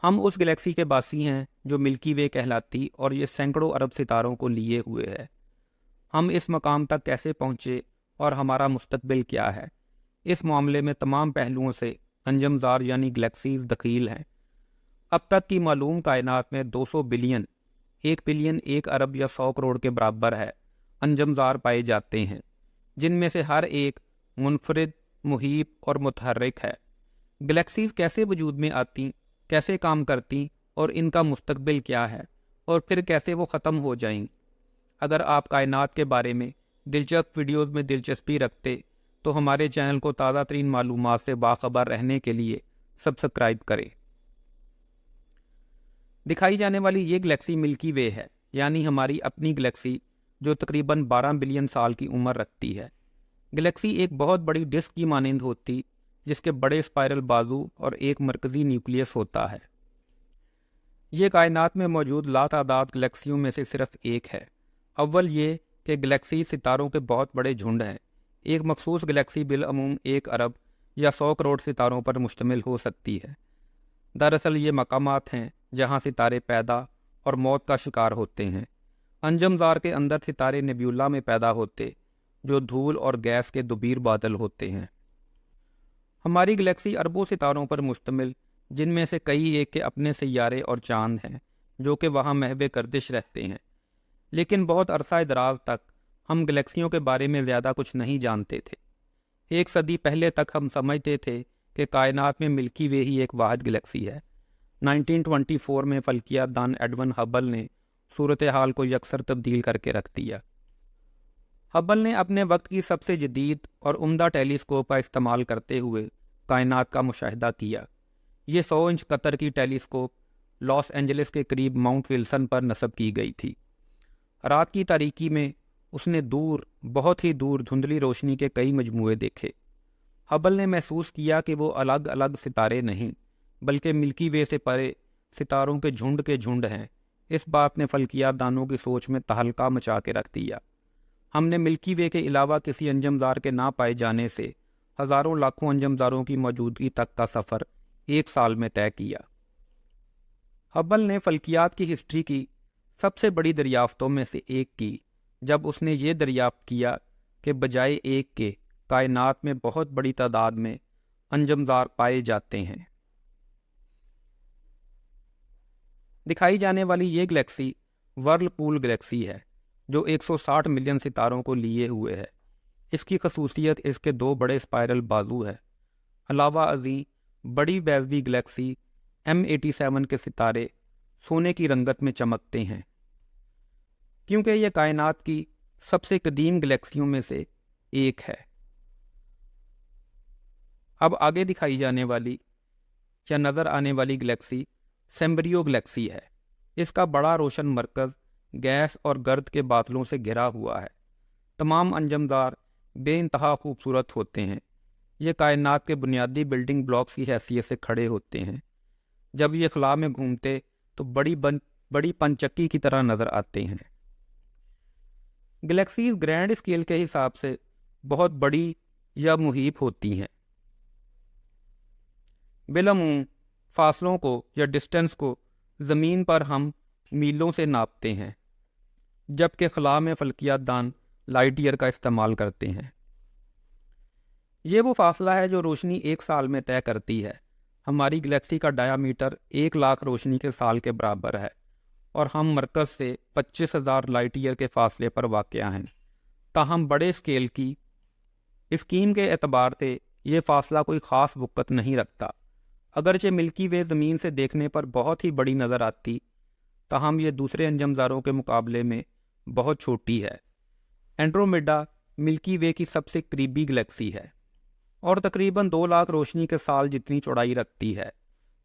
ہم اس گلیکسی کے باسی ہیں جو ملکی وے کہلاتی اور یہ سینکڑوں ارب ستاروں کو لیے ہوئے ہے۔ ہم اس مقام تک کیسے پہنچے اور ہمارا مستقبل کیا ہے، اس معاملے میں تمام پہلوؤں سے انجم زار یعنی گلیکسیز دخیل ہیں۔ اب تک کی معلوم کائنات میں 200 بلین، 1 بلین 1 ارب یا 100 کروڑ کے برابر ہے انجم زار پائے جاتے ہیں، جن میں سے ہر ایک منفرد، محیط اور متحرک ہے۔ گلیکسیز کیسے وجود میں آتی، کیسے کام کرتی اور ان کا مستقبل کیا ہے، اور پھر کیسے وہ ختم ہو جائیں۔ اگر آپ کائنات کے بارے میں دلچسپ ویڈیوز میں دلچسپی رکھتے تو ہمارے چینل کو تازہ ترین معلومات سے باخبر رہنے کے لیے سبسکرائب کریں۔ دکھائی جانے والی یہ گلیکسی ملکی وے ہے، یعنی ہماری اپنی گلیکسی، جو تقریباً 12 بلین سال کی عمر رکھتی ہے۔ گلیکسی ایک بہت بڑی ڈسک کی مانند ہوتی، جس کے بڑے اسپائرل بازو اور ایک مرکزی نیوکلیس ہوتا ہے۔ یہ کائنات میں موجود لاتعداد گلیکسیوں میں سے صرف ایک ہے۔ اول یہ کہ گلیکسی ستاروں کے بہت بڑے جھنڈ ہیں۔ ایک مخصوص گلیکسی بالعموم 1 ارب یا 100 کروڑ ستاروں پر مشتمل ہو سکتی ہے۔ دراصل یہ مقامات ہیں جہاں ستارے پیدا اور موت کا شکار ہوتے ہیں۔ انجم زار کے اندر ستارے نیبیولا میں پیدا ہوتے، جو دھول اور گیس کے دبیر بادل ہوتے ہیں۔ ہماری گلیکسی اربوں ستاروں پر مشتمل، جن میں سے کئی ایک کے اپنے سیارے اور چاند ہیں جو کہ وہاں محو گردش رہتے ہیں۔ لیکن بہت عرصہ دراز تک ہم گلیکسیوں کے بارے میں زیادہ کچھ نہیں جانتے تھے۔ 1 صدی پہلے تک ہم سمجھتے تھے کہ کائنات میں ملکی وے ہی ایک واحد گلیکسی ہے۔ 1924 میں فلکیات دان ایڈون ہبل نے صورتحال کو یکسر تبدیل کر کے رکھ دیا۔ ہبل نے اپنے وقت کی سب سے جدید اور عمدہ ٹیلیسکوپ کا استعمال کرتے ہوئے کائنات کا مشاہدہ کیا۔ یہ 100 انچ قطر کی ٹیلیسکوپ لاس اینجلس کے قریب ماؤنٹ ولسن پر نصب کی گئی تھی۔ رات کی تاریکی میں اس نے دور، بہت ہی دور دھندلی روشنی کے کئی مجموعے دیکھے۔ ہبل نے محسوس کیا کہ وہ الگ الگ ستارے نہیں، بلکہ ملکی وے سے پرے ستاروں کے جھنڈ ہیں۔ اس بات نے فلکیات دانوں کی سوچ میں تہلکہ مچا کے رکھ دیا۔ ہم نے ملکی وے کے علاوہ کسی انجم زار کے نہ پائے جانے سے ہزاروں لاکھوں انجم زاروں کی موجودگی تک کا سفر 1 سال میں طے کیا۔ ہبل نے فلکیات کی ہسٹری کی سب سے بڑی دریافتوں میں سے ایک کی، جب اس نے یہ دریافت کیا کہ بجائے ایک کے کائنات میں بہت بڑی تعداد میں انجم زار پائے جاتے ہیں۔ دکھائی جانے والی یہ گلیکسی ورلپول گلیکسی ہے، جو 160 ملین ستاروں کو لیے ہوئے ہے۔ اس کی خصوصیت اس کے 2 بڑے اسپائرل بازو ہے۔ علاوہ ازیں بڑی بیضوی گلیکسی M87 کے ستارے سونے کی رنگت میں چمکتے ہیں، کیونکہ یہ کائنات کی سب سے قدیم گلیکسیوں میں سے ایک ہے۔ اب آگے دکھائی جانے والی یا نظر آنے والی گلیکسی سیمبریو گلیکسی ہے۔ اس کا بڑا روشن مرکز گیس اور گرد کے بادلوں سے گھرا ہوا ہے۔ تمام انجم زار بے انتہا خوبصورت ہوتے ہیں۔ یہ کائنات کے بنیادی بلڈنگ بلاکس کی حیثیت سے کھڑے ہوتے ہیں۔ جب یہ خلا میں گھومتے تو بڑی پنچکی کی طرح نظر آتے ہیں۔ گلیکسیز گرینڈ اسکیل کے حساب سے بہت بڑی یا محیط ہوتی ہیں۔ بالعموم فاصلوں کو یا ڈسٹنس کو زمین پر ہم میلوں سے ناپتے ہیں، جبکہ خلا میں فلکیات دان لائٹ ایئر کا استعمال کرتے ہیں۔ یہ وہ فاصلہ ہے جو روشنی 1 سال میں طے کرتی ہے۔ ہماری گلیکسی کا ڈایا میٹر 1 لاکھ روشنی کے سال کے برابر ہے، اور ہم مرکز سے 25,000 لائٹ ایئر کے فاصلے پر واقع ہیں۔ تاہم بڑے اسکیل کی اسکیم کے اعتبار سے یہ فاصلہ کوئی خاص وقت نہیں رکھتا۔ اگرچہ ملکی وے زمین سے دیکھنے پر بہت ہی بڑی نظر آتی، تاہم یہ دوسرے انجم زاروں کے مقابلے میں بہت چھوٹی ہے۔ اینڈرومیڈا ملکی وے کی سب سے قریبی گلیکسی ہے اور تقریباً 2 لاکھ روشنی کے سال جتنی چوڑائی رکھتی ہے،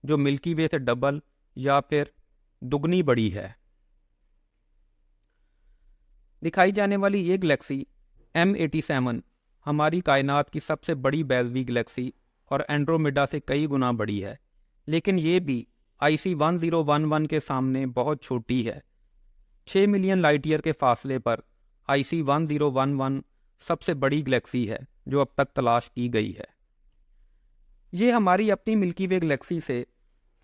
جو ملکی وے سے ڈبل یا پھر دگنی بڑی ہے۔ دکھائی جانے والی یہ گلیکسی M87 ہماری کائنات کی سب سے بڑی بیضوی گلیکسی اور اینڈرومیڈا سے کئی گنا بڑی ہے، لیکن یہ بھی IC 1011 کے سامنے بہت چھوٹی ہے۔ 6 ملین لائٹ ایئر کے فاصلے پر IC 1011 سب سے بڑی گلیکسی ہے جو اب تک تلاش کی گئی ہے۔ یہ ہماری اپنی ملکی وے گلیکسی سے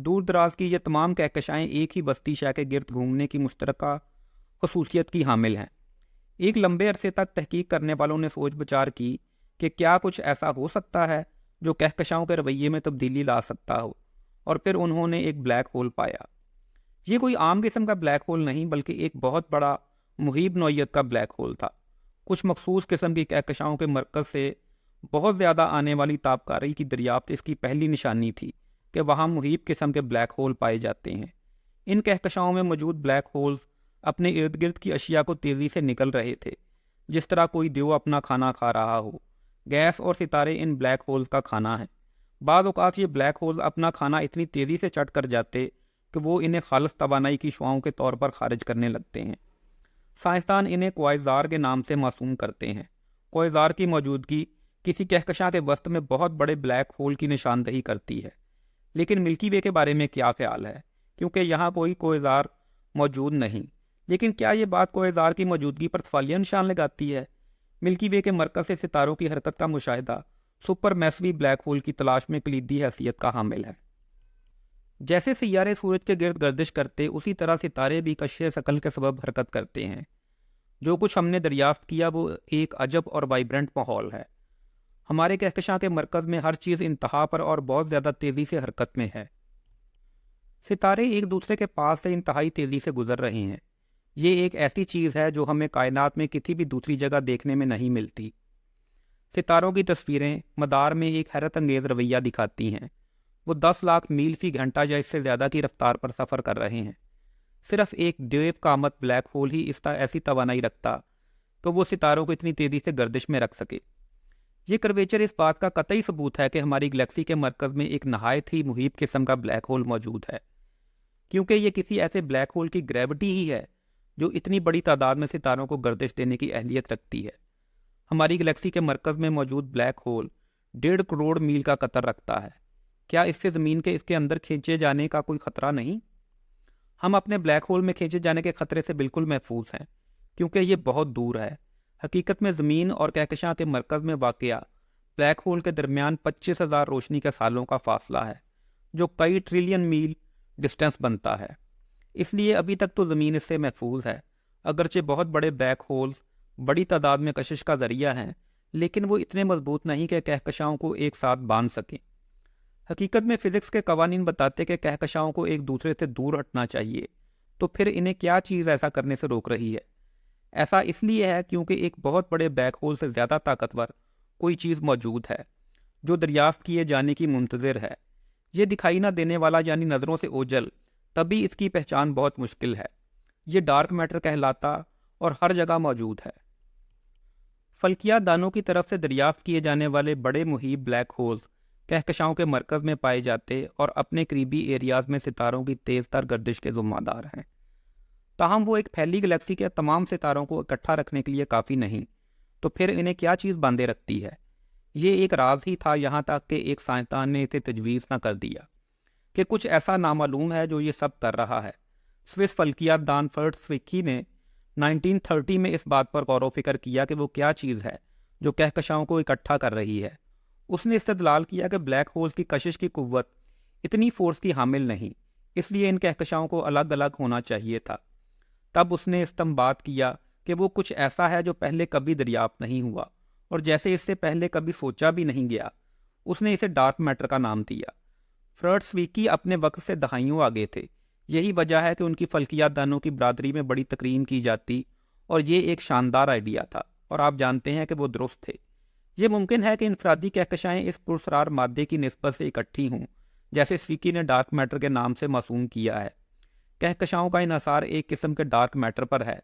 دور دراز کی یہ تمام کہکشائیں ایک ہی وسطی شے کے گرد گھومنے کی مشترکہ خصوصیت کی حامل ہیں۔ ایک لمبے عرصے تک تحقیق کرنے والوں نے سوچ بچار کی کہ کیا کچھ ایسا ہو سکتا ہے جو کہکشاؤں کے رویے میں تبدیلی لا سکتا ہو، اور پھر انہوں نے ایک بلیک ہول پایا۔ یہ کوئی عام قسم کا بلیک ہول نہیں بلکہ ایک بہت بڑا مہیب نوعیت کا بلیک ہول تھا۔ کچھ مخصوص قسم کی کہکشاؤں کے مرکز سے بہت زیادہ آنے والی تابکاری کی دریافت اس کی پہلی نشانی تھی کہ وہاں مہیب قسم کے بلیک ہول پائے جاتے ہیں۔ ان کہکشاؤں میں موجود بلیک ہولز اپنے ارد گرد کی اشیاء کو تیزی سے نکل رہے تھے، جس طرح کوئی دیو اپنا کھانا کھا رہا ہو۔ گیس اور ستارے ان بلیک ہولز کا کھانا ہے۔ بعض اوقات یہ بلیک ہولز اپنا کھانا اتنی تیزی سے چٹ کر جاتے کہ وہ انہیں خالص توانائی کی شعاؤں کے طور پر خارج کرنے لگتے ہیں۔ سائنسدان انہیں کوائزار کے نام سے موسوم کرتے ہیں۔ کوائزار کی موجودگی کسی کہکشاں کے وسط میں بہت بڑے بلیک ہول کی نشاندہی کرتی ہے۔ لیکن ملکی وے کے بارے میں کیا خیال ہے؟ کیونکہ یہاں کوئی کوائزار موجود نہیں، لیکن کیا یہ بات کوائزار کی موجودگی پر سوالیہ نشان لگاتی ہے؟ ملکی وے کے مرکز سے ستاروں کی حرکت کا مشاہدہ سپر میسوی بلیک ہول کی تلاش میں کلیدی حیثیت کا حامل ہے۔ جیسے سیارے سورج کے گرد گردش کرتے، اسی طرح ستارے بھی کشش ثقل کے سبب حرکت کرتے ہیں۔ جو کچھ ہم نے دریافت کیا وہ ایک عجب اور وائبرنٹ ماحول ہے۔ ہمارے کہکشاں کے مرکز میں ہر چیز انتہا پر اور بہت زیادہ تیزی سے حرکت میں ہے۔ ستارے ایک دوسرے کے پاس سے انتہائی تیزی سے گزر رہے ہیں۔ یہ ایک ایسی چیز ہے جو ہمیں کائنات میں کسی بھی دوسری جگہ دیکھنے میں نہیں ملتی۔ ستاروں کی تصویریں مدار میں ایک حیرت انگیز رویہ دکھاتی ہیں۔ وہ 10 لاکھ میل فی گھنٹہ یا اس سے زیادہ کی رفتار پر سفر کر رہے ہیں۔ صرف ایک دیو کامت بلیک ہول ہی ایسی توانائی رکھتا کہ وہ ستاروں کو اتنی تیزی سے گردش میں رکھ سکے۔ یہ کرویچر اس بات کا قطعی ثبوت ہے کہ ہماری گلیکسی کے مرکز میں ایک نہایت ہی محیط قسم کا بلیک ہول موجود ہے، کیونکہ یہ کسی ایسے بلیک ہول کی گریوٹی ہی ہے جو اتنی بڑی تعداد میں ستاروں کو گردش دینے کی اہلیت رکھتی ہے۔ ہماری گلیکسی کے مرکز میں موجود بلیک ہول 1.5 کروڑ میل کا قطر رکھتا ہے۔ کیا اس سے زمین کے اس کے اندر کھینچے جانے کا کوئی خطرہ نہیں؟ ہم اپنے بلیک ہول میں کھینچے جانے کے خطرے سے بالکل محفوظ ہیں، کیونکہ یہ بہت دور ہے۔ حقیقت میں زمین اور کہکشاں کے مرکز میں واقع بلیک ہول کے درمیان 25,000 روشنی کے سالوں کا فاصلہ ہے، جو کئی ٹریلین میل ڈسٹینس بنتا ہے۔ اس لیے ابھی تک تو زمین اس سے محفوظ ہے۔ اگرچہ بہت بڑے بلیک ہولز بڑی تعداد میں کشش کا ذریعہ ہیں، لیکن وہ اتنے مضبوط نہیں کہ کہکشاؤں کو ایک ساتھ باندھ سکیں۔ حقیقت میں فزکس کے قوانین بتاتے کہ کہکشاؤں کو ایک دوسرے سے دور ہٹنا چاہیے، تو پھر انہیں کیا چیز ایسا کرنے سے روک رہی ہے؟ ایسا اس لیے ہے کیونکہ ایک بہت بڑے بلیک ہول سے زیادہ طاقتور کوئی چیز موجود ہے جو دریافت کیے جانے کی منتظر ہے۔ یہ دکھائی نہ دینے والا یعنی نظروں سے اوجھل، تبھی اس کی پہچان بہت مشکل ہے۔ یہ ڈارک میٹر کہلاتا اور ہر جگہ موجود ہے۔ فلکیات دانوں کی طرف سے دریافت کیے جانے والے بڑے محیط بلیک ہولز کہکشاؤں کے مرکز میں پائے جاتے اور اپنے قریبی ایریاز میں ستاروں کی تیز تر گردش کے ذمہ دار ہیں۔ تاہم وہ ایک پھیلی گلیکسی کے تمام ستاروں کو اکٹھا رکھنے کے لیے کافی نہیں، تو پھر انہیں کیا چیز باندھے رکھتی ہے؟ یہ ایک راز ہی تھا یہاں تک کہ ایک سائنسدان نے اسے تجویز نہ کر دیا کہ کچھ ایسا نامعلوم ہے جو یہ سب کر رہا ہے۔ سوئس فلکیات دان فرڈ سویکی نے 1930 میں اس بات پر غور و فکر کیا کہ وہ کیا چیز ہے جو کہکشاؤں کو اکٹھا کر رہی ہے۔ اس نے استدلال کیا کہ بلیک ہولز کی کشش کی قوت اتنی فورس کی حامل نہیں، اس لیے ان کہکشاؤں کو الگ الگ ہونا چاہیے تھا۔ تب اس نے استنباط کیا کہ وہ کچھ ایسا ہے جو پہلے کبھی دریافت نہیں ہوا اور جیسے اس سے پہلے کبھی سوچا بھی نہیں گیا۔ اس نے اسے ڈارک میٹر کا نام دیا۔ فرڈ سویکی اپنے وقت سے دہائیوں آگے تھے۔ یہی وجہ ہے کہ ان کی فلکیات دانوں کی برادری میں بڑی تکریم کی جاتی اور یہ ایک شاندار آئیڈیا تھا، اور آپ جانتے ہیں کہ وہ درست تھے۔ یہ ممکن ہے کہ انفرادی کہکشائیں اس پراسرار مادے کی نسبت سے اکٹھی ہوں، جیسے سویکی نے ڈارک میٹر کے نام سے موسوم کیا ہے۔ کہکشاؤں کا انحصار ایک قسم کے ڈارک میٹر پر ہے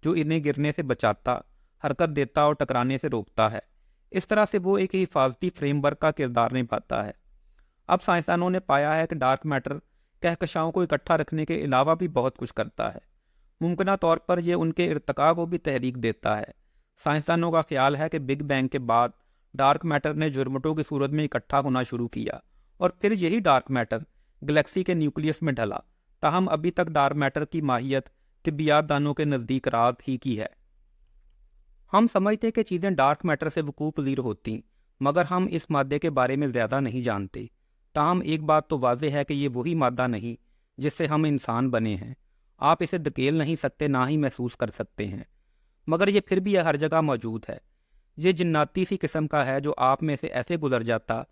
جو انہیں گرنے سے بچاتا، حرکت دیتا اور ٹکرانے سے روکتا ہے۔ اس طرح سے وہ ایک حفاظتی فریم ورک کا کردار نبھاتا ہے۔ اب سائنسدانوں نے پایا ہے کہ ڈارک میٹر کہکشاؤں کو اکٹھا رکھنے کے علاوہ بھی بہت کچھ کرتا ہے۔ ممکنہ طور پر یہ ان کے ارتقاء کو بھی تحریک دیتا ہے۔ سائنسدانوں کا خیال ہے کہ بگ بینگ کے بعد ڈارک میٹر نے جرمٹوں کی صورت میں اکٹھا ہونا شروع کیا، اور پھر یہی ڈارک میٹر گلیکسی کے نیوکلیس میں ڈھلا۔ تاہم ابھی تک ڈارک میٹر کی ماہیت طبیعیات دانوں کے نزدیک راز ہی کی ہے۔ ہم سمجھتے کہ چیزیں ڈارک میٹر سے وقوع پذیر ہوتی، مگر ہم اس مادے کے بارے میں زیادہ نہیں جانتے۔ تاہم ایک بات تو واضح ہے کہ یہ وہی مادہ نہیں جس سے ہم انسان بنے ہیں۔ آپ اسے دھکیل نہیں سکتے، نہ ہی محسوس کر سکتے ہیں، مگر یہ پھر بھی ہر جگہ موجود ہے۔ یہ جناتی سی قسم کا ہے جو آپ میں سے ایسے گزر جاتا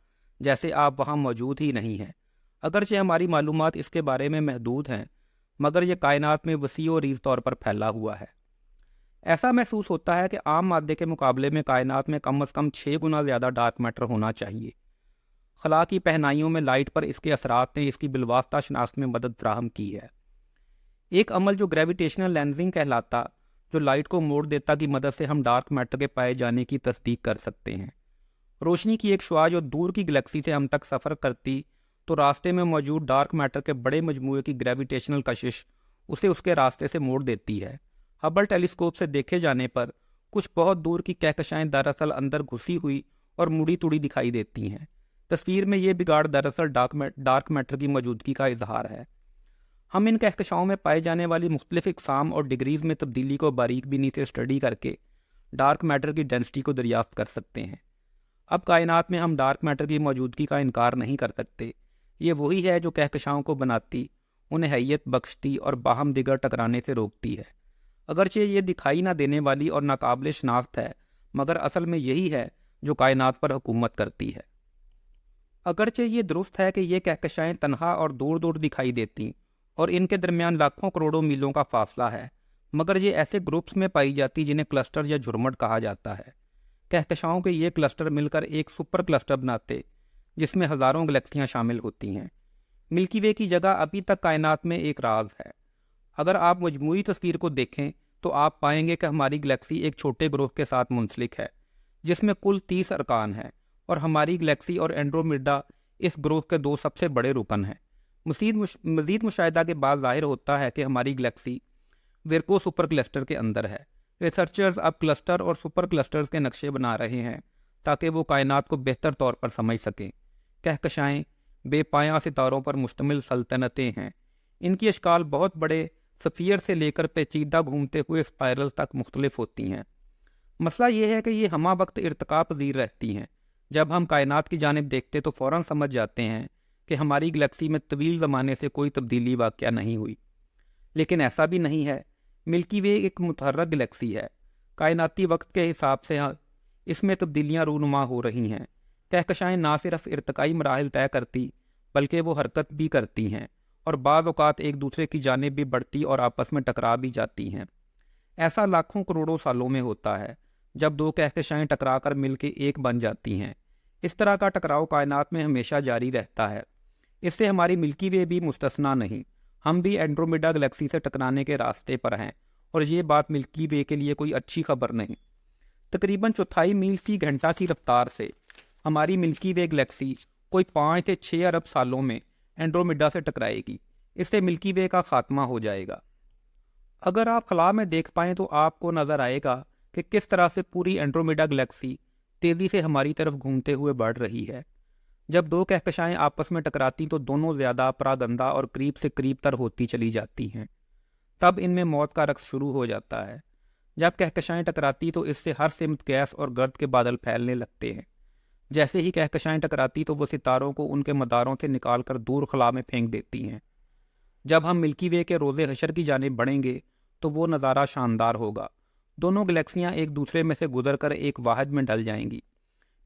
جیسے آپ وہاں موجود ہی نہیں ہیں۔ اگرچہ ہماری معلومات اس کے بارے میں محدود ہیں، مگر یہ کائنات میں وسیع و ریز طور پر پھیلا ہوا ہے۔ ایسا محسوس ہوتا ہے کہ عام مادے کے مقابلے میں کائنات میں کم از کم 6 گنا زیادہ ڈارک میٹر ہونا چاہیے۔ خلا کی پہنائیوں میں لائٹ پر اس کے اثرات نے اس کی بالواسطہ شناخت میں مدد فراہم کی ہے۔ ایک عمل جو گریویٹیشنل لینزنگ کہلاتا، جو لائٹ کو موڑ دیتا کی مدد سے ہم ڈارک میٹر کے پائے جانے کی تصدیق کر سکتے ہیں۔ روشنی کی ایک شعاع جو دور کی گلیکسی سے ہم تک سفر کرتی تو راستے میں موجود ڈارک میٹر کے بڑے مجموعے کی گریویٹیشنل کشش اسے اس کے راستے سے موڑ دیتی ہے۔ ہبل ٹیلیسکوپ سے دیکھے جانے پر کچھ بہت دور کی کہکشائیں دراصل اندر گھسی ہوئی اور مڑی توڑی دکھائی دیتی ہیں۔ تصویر میں یہ بگاڑ دراصل ڈارک میٹر کی موجودگی کا اظہار ہے۔ ہم ان کہکشاؤں میں پائے جانے والی مختلف اقسام اور ڈگریز میں تبدیلی کو باریک بینی سے اسٹڈی کر کے ڈارک میٹر کی ڈینسٹی کو دریافت کر سکتے ہیں۔ اب کائنات میں ہم ڈارک میٹر کی موجودگی کا انکار نہیں کر سکتے۔ یہ وہی ہے جو کہکشاؤں کو بناتی، انہیں حیت بخشتی اور باہم دیگر ٹکرانے سے روکتی ہے۔ اگرچہ یہ دکھائی نہ دینے والی اور ناقابل شناخت ہے، مگر اصل میں یہی ہے جو کائنات پر حکومت کرتی ہے۔ اگرچہ یہ درست ہے کہ یہ کہکشائیں تنہا اور دور دور دکھائی دیتی اور ان کے درمیان لاکھوں کروڑوں میلوں کا فاصلہ ہے، مگر یہ ایسے گروپس میں پائی جاتی جنہیں کلسٹر یا جھرمٹ کہا جاتا ہے۔ کہکشاؤں کے یہ کلسٹر مل کر ایک سپر کلسٹر بناتے جس میں ہزاروں گلیکسیاں شامل ہوتی ہیں۔ ملکی وے کی جگہ ابھی تک کائنات میں ایک راز ہے۔ اگر آپ مجموعی تصویر کو دیکھیں تو آپ پائیں گے کہ ہماری گلیکسی ایک چھوٹے گروہ کے ساتھ منسلک ہے جس میں کل 30 ارکان ہیں، اور ہماری گلیکسی اور اینڈرومیڈا اس گروہ کے 2 سب سے بڑے رکن ہیں۔ مزید مشاہدہ کے بعد ظاہر ہوتا ہے کہ ہماری گلیکسی ورکو سپر کلسٹر کے اندر ہے۔ ریسرچرز اب کلسٹر اور سپر کلسٹرز کے نقشے بنا رہے ہیں تاکہ وہ کائنات کو بہتر طور پر سمجھ سکیں۔ کہکشائیں بے پایاں ستاروں پر مشتمل سلطنتیں ہیں۔ ان کی اشکال بہت بڑے سفیر سے لے کر پیچیدہ گھومتے ہوئے اسپائرل تک مختلف ہوتی ہیں۔ مسئلہ یہ ہے کہ یہ ہمہ وقت ارتقاء پذیر رہتی ہیں۔ جب ہم کائنات کی جانب دیکھتے تو فوراً سمجھ جاتے ہیں کہ ہماری گلیکسی میں طویل زمانے سے کوئی تبدیلی واقع نہیں ہوئی، لیکن ایسا بھی نہیں ہے۔ ملکی وے ایک متحرک گلیکسی ہے۔ کائناتی وقت کے حساب سے اس میں تبدیلیاں رونما ہو رہی ہیں۔ کہکشائیں نہ صرف ارتقائی مراحل طے کرتی بلکہ وہ حرکت بھی کرتی ہیں، اور بعض اوقات ایک دوسرے کی جانب بھی بڑھتی اور آپس میں ٹکرا بھی جاتی ہیں۔ ایسا لاکھوں کروڑوں سالوں میں ہوتا ہے جب 2 کہکشائیں ٹکرا کر مل کے ایک بن جاتی ہیں۔ اس طرح کا ٹکراؤ کائنات میں ہمیشہ جاری رہتا ہے۔ اس سے ہماری ملکی وے بھی مستثنیٰ نہیں۔ ہم بھی اینڈرومیڈا گلیکسی سے ٹکرانے کے راستے پر ہیں، اور یہ بات ملکی وے کے لیے کوئی اچھی خبر نہیں۔ تقریباً 4 میل فی گھنٹہ کی رفتار سے ہماری ملکی وے گلیکسی کوئی 5 سے 6 ارب سالوں میں اینڈرومیڈا سے ٹکرائے گی۔ اس سے ملکی وے کا خاتمہ ہو جائے گا۔ اگر آپ خلا میں دیکھ پائیں تو آپ کو نظر آئے گا کہ کس طرح سے پوری اینڈرومیڈا گلیکسی تیزی سے ہماری طرف گھومتے ہوئے بڑھ رہی ہے۔ جب 2 کہکشائیں آپس میں ٹکراتی تو دونوں زیادہ پراگندہ اور قریب سے قریب تر ہوتی چلی جاتی ہیں۔ تب ان میں موت کا رقص شروع ہو جاتا ہے۔ جب کہکشائیں ٹکراتی تو اس سے ہر سمت گیس اور گرد کے بادل پھیلنے لگتے ہیں۔ جیسے ہی کہکشائیں ٹکراتی تو وہ ستاروں کو ان کے مداروں سے نکال کر دور خلا میں پھینک دیتی ہیں۔ جب ہم ملکی وے کے روز حشر کی جانب بڑھیں گے تو وہ نظارہ شاندار ہوگا۔ دونوں گلیکسیاں ایک دوسرے میں سے گزر کر ایک واحد میں ڈل جائیں گی۔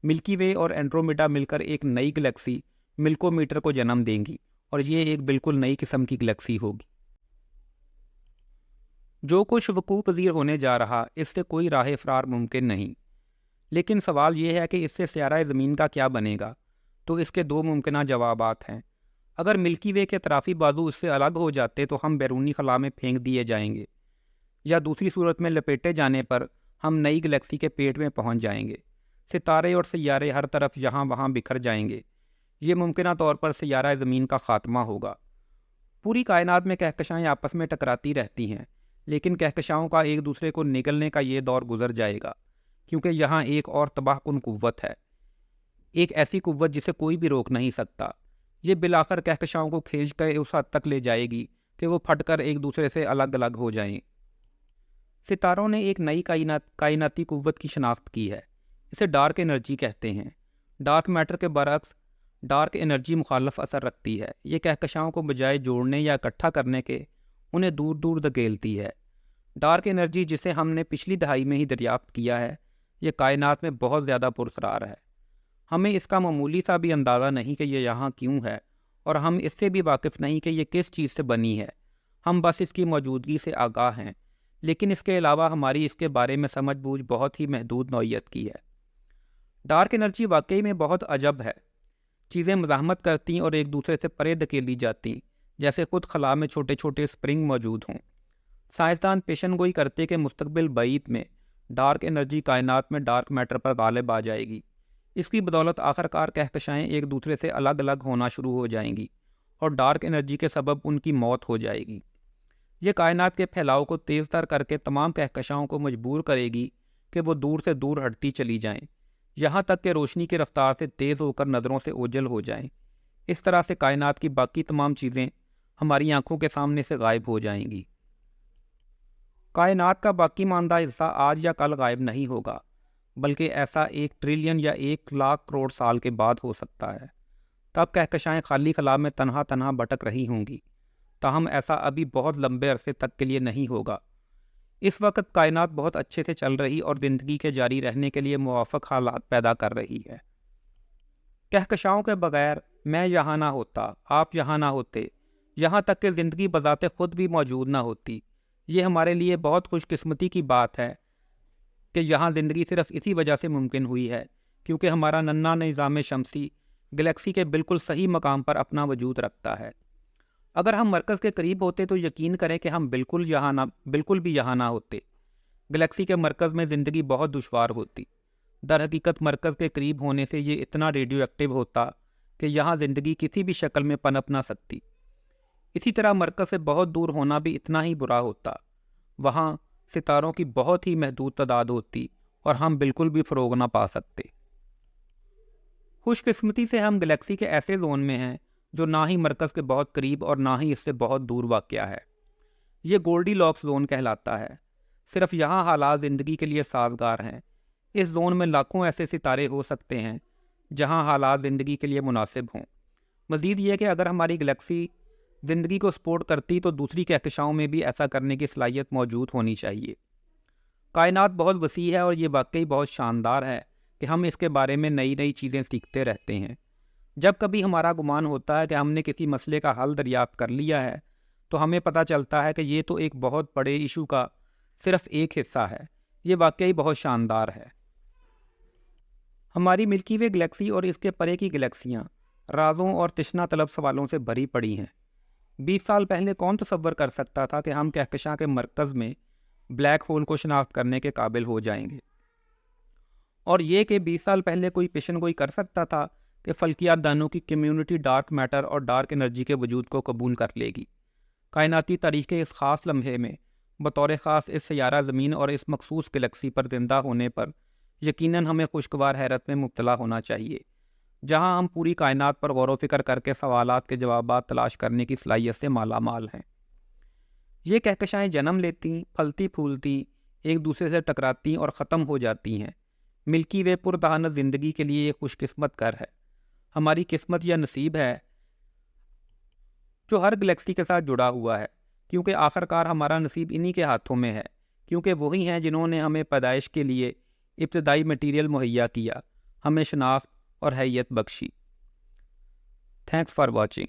ملکی وے اور اینڈرومیڈا مل کر ایک نئی گلیکسی ملکومیٹر کو جنم دیں گی، اور یہ ایک بالکل نئی قسم کی گلیکسی ہوگی۔ جو کچھ وقوع پذیر ہونے جا رہا، اس سے کوئی راہ فرار ممکن نہیں۔ لیکن سوال یہ ہے کہ اس سے سیارہ زمین کا کیا بنے گا؟ تو اس کے 2 ممکنہ جوابات ہیں۔ اگر ملکی وے کے اطرافی بازو اس سے الگ ہو جاتے تو ہم بیرونی خلا میں پھینک دیے جائیں گے، یا دوسری صورت میں لپیٹے جانے پر ہم نئی گلیکسی کے پیٹ میں پہنچ جائیں گے۔ ستارے اور سیارے ہر طرف یہاں وہاں بکھر جائیں گے۔ یہ ممکنہ طور پر سیارہ زمین کا خاتمہ ہوگا۔ پوری کائنات میں کہکشائیں آپس میں ٹکراتی رہتی ہیں، لیکن کہکشاؤں کا ایک دوسرے کو نگلنے کا یہ دور گزر جائے گا، کیونکہ یہاں ایک اور تباہ کن قوت ہے، ایک ایسی قوت جسے کوئی بھی روک نہیں سکتا۔ یہ بالآخر کہکشاؤں کو کھینچ کر اس حد تک لے جائے گی کہ وہ پھٹ کر ایک دوسرے سے الگ الگ ہو جائیں۔ ستاروں نے ایک نئی کائناتی قوت کی شناخت کی ہے۔ اسے ڈارک انرجی کہتے ہیں۔ ڈارک میٹر کے برعکس ڈارک انرجی مخالف اثر رکھتی ہے۔ یہ کہکشاؤں کو بجائے جوڑنے یا اکٹھا کرنے کے انہیں دور دور دھکیلتی ہے۔ ڈارک انرجی جسے ہم نے پچھلی دہائی میں ہی دریافت کیا ہے، یہ کائنات میں بہت زیادہ پراسرار ہے۔ ہمیں اس کا معمولی سا بھی اندازہ نہیں کہ یہ یہاں کیوں ہے، اور ہم اس سے بھی واقف نہیں کہ یہ کس چیز سے بنی ہے۔ ہم بس اس کی موجودگی سے آگاہ ہیں، لیکن اس کے علاوہ ہماری اس کے بارے میں سمجھ بوجھ بہت ہی محدود نوعیت کی ہے۔ ڈارک انرجی واقعی میں بہت عجب ہے۔ چیزیں مزاحمت کرتی اور ایک دوسرے سے پرے دھکیلی جاتی، جیسے خود خلا میں چھوٹے چھوٹے اسپرنگ موجود ہوں۔ سائنسدان پیشن گوئی کرتے کہ مستقبل بعید میں ڈارک انرجی کائنات میں ڈارک میٹر پر غالب آ جائے گی۔ اس کی بدولت آخرکار کہکشائیں ایک دوسرے سے الگ الگ ہونا شروع ہو جائیں گی، اور ڈارک انرجی کے سبب ان کی موت ہو جائے گی۔ یہ کائنات کے پھیلاؤ کو تیز تر کر کے تمام کہکشاؤں کو مجبور کرے گی کہ وہ دور سے دور ہٹتی چلی جائیں، یہاں تک کہ روشنی کی رفتار سے تیز ہو کر نظروں سے اوجھل ہو جائیں۔ اس طرح سے کائنات کی باقی تمام چیزیں ہماری آنکھوں کے سامنے سے غائب ہو جائیں گی۔ کائنات کا باقی ماندہ حصہ آج یا کل غائب نہیں ہوگا، بلکہ ایسا 1 ٹریلین یا 1,00,000 کروڑ سال کے بعد ہو سکتا ہے۔ تب کہکشائیں خالی خلا میں تنہا تنہا بھٹک رہی ہوں گی، تاہم ایسا ابھی بہت لمبے عرصے تک کے لیے نہیں ہوگا۔ اس وقت کائنات بہت اچھے سے چل رہی اور زندگی کے جاری رہنے کے لیے موافق حالات پیدا کر رہی ہے۔ کہکشاؤں کے بغیر میں یہاں نہ ہوتا، آپ یہاں نہ ہوتے، یہاں تک کہ زندگی بذات خود بھی موجود نہ ہوتی۔ یہ ہمارے لیے بہت خوش قسمتی کی بات ہے کہ یہاں زندگی صرف اسی وجہ سے ممکن ہوئی ہے کیونکہ ہمارا ننھا نظام شمسی گلیکسی کے بالکل صحیح مقام پر اپنا وجود رکھتا ہے۔ اگر ہم مرکز کے قریب ہوتے تو یقین کریں کہ ہم بالکل بھی یہاں نہ ہوتے۔ گلیکسی کے مرکز میں زندگی بہت دشوار ہوتی۔ در حقیقت مرکز کے قریب ہونے سے یہ اتنا ریڈیو ایکٹیو ہوتا کہ یہاں زندگی کسی بھی شکل میں پنپ نہ سکتی۔ اسی طرح مرکز سے بہت دور ہونا بھی اتنا ہی برا ہوتا۔ وہاں ستاروں کی بہت ہی محدود تعداد ہوتی اور ہم بالکل بھی فروغ نہ پا سکتے۔ خوش قسمتی سے ہم گلیکسی کے ایسے زون میں ہیں جو نہ ہی مرکز کے بہت قریب اور نہ ہی اس سے بہت دور واقع ہے۔ یہ گولڈی لاکس زون کہلاتا ہے۔ صرف یہاں حالات زندگی کے لیے سازگار ہیں۔ اس زون میں لاکھوں ایسے ستارے ہو سکتے ہیں جہاں حالات زندگی کے لیے مناسب ہوں۔ مزید یہ کہ اگر ہماری گلیکسی زندگی کو سپورٹ کرتی تو دوسری کہکشاؤں میں بھی ایسا کرنے کی صلاحیت موجود ہونی چاہیے۔ کائنات بہت وسیع ہے اور یہ واقعی بہت شاندار ہے کہ ہم اس کے بارے میں نئی نئی چیزیں سیکھتے رہتے ہیں۔ جب کبھی ہمارا گمان ہوتا ہے کہ ہم نے کسی مسئلے کا حل دریافت کر لیا ہے تو ہمیں پتہ چلتا ہے کہ یہ تو ایک بہت بڑے ایشو کا صرف ایک حصہ ہے۔ یہ واقعی بہت شاندار ہے۔ ہماری ملکی وے گلیکسی اور اس کے پرے کی گلیکسیاں رازوں اور تشنا طلب سوالوں سے بھری پڑی ہیں۔ 20 سال پہلے کون تصور کر سکتا تھا کہ ہم کہکشاں کے مرکز میں بلیک ہول کو شناخت کرنے کے قابل ہو جائیں گے، اور یہ کہ 20 سال پہلے کوئی پیشن گوئی کر سکتا تھا کہ فلکیات دانوں کی کمیونٹی ڈارک میٹر اور ڈارک انرجی کے وجود کو قبول کر لے گی۔ کائناتی تاریخ کے اس خاص لمحے میں بطور خاص اس سیارہ زمین اور اس مخصوص گلیکسی پر زندہ ہونے پر یقیناً ہمیں خوشگوار حیرت میں مبتلا ہونا چاہیے، جہاں ہم پوری کائنات پر غور و فکر کر کے سوالات کے جوابات تلاش کرنے کی صلاحیت سے مالا مال ہیں۔ یہ کہکشائیں جنم لیتی، پھلتی پھولتی، ایک دوسرے سے ٹکراتی اور ختم ہو جاتی ہیں۔ ملکی وے پرتحانت زندگی کے لیے یہ خوش قسمت گھر ہے۔ ہماری قسمت یا نصیب ہے جو ہر گلیکسی کے ساتھ جڑا ہوا ہے، کیونکہ آخرکار ہمارا نصیب انہی کے ہاتھوں میں ہے، کیونکہ وہی ہیں جنہوں نے ہمیں پیدائش کے لیے ابتدائی مٹیریل مہیا کیا، ہمیں شناخت اور حیت بخشی۔ Thanks for watching.